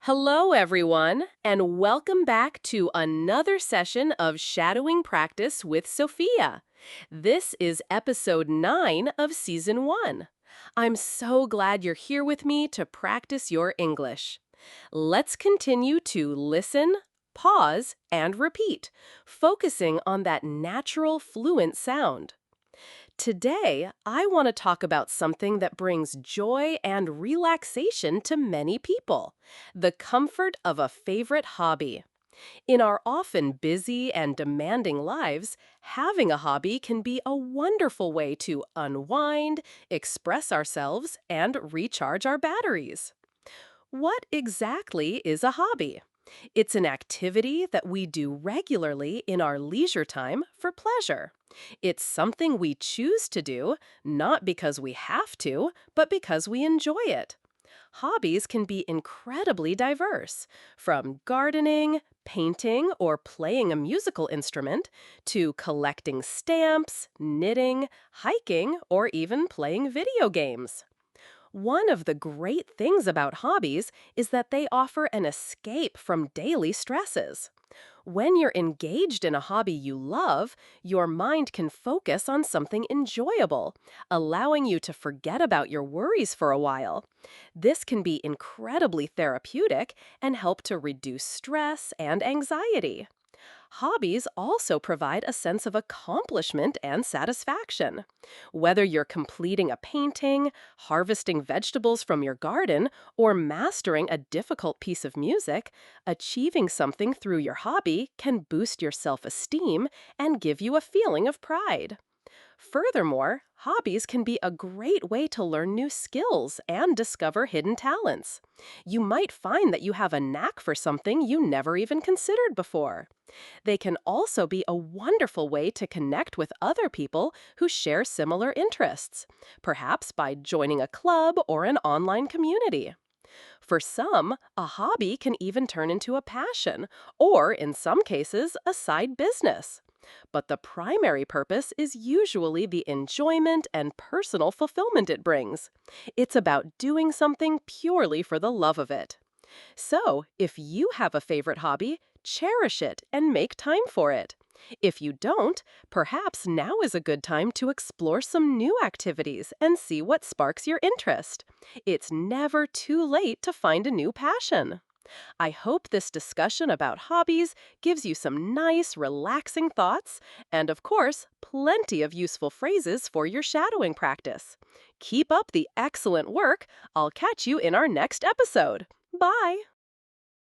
Hello, everyone, and welcome back to another session of Shadowing Practice with Sophia. This is episode 9 of season 1. I'm so glad you're here with me to practice your English. Let's continue to listen, pause, and repeat, focusing on that natural, fluent sound. Today, I want to talk about something that brings joy and relaxation to many people: the comfort of a favorite hobby. In our often busy and demanding lives, having a hobby can be a wonderful way to unwind, express ourselves, and recharge our batteries. What exactly is a hobby? It's an activity that we do regularly in our leisure time for pleasure. It's something we choose to do, not because we have to, but because we enjoy it. Hobbies can be incredibly diverse, from gardening, painting, or playing a musical instrument, to collecting stamps, knitting, hiking, or even playing video games. One of the great things about hobbies is that they offer an escape from daily stresses. When you're engaged in a hobby you love, your mind can focus on something enjoyable, allowing you to forget about your worries for a while. This can be incredibly therapeutic and help to reduce stress and anxiety. Hobbies also provide a sense of accomplishment and satisfaction. Whether you're completing a painting, harvesting vegetables from your garden, or mastering a difficult piece of music, achieving something through your hobby can boost your self-esteem and give you a feeling of pride. Furthermore, hobbies can be a great way to learn new skills and discover hidden talents. You might find that you have a knack for something you never even considered before. They can also be a wonderful way to connect with other people who share similar interests, perhaps by joining a club or an online community. For some, a hobby can even turn into a passion, or in some cases, a side business. But the primary purpose is usually the enjoyment and personal fulfillment it brings. It's about doing something purely for the love of it. So, if you have a favorite hobby, cherish it and make time for it. If you don't, perhaps now is a good time to explore some new activities and see what sparks your interest. It's never too late to find a new passion. I hope this discussion about hobbies gives you some nice, relaxing thoughts and, of course, plenty of useful phrases for your shadowing practice. Keep up the excellent work. I'll catch you in our next episode. Bye!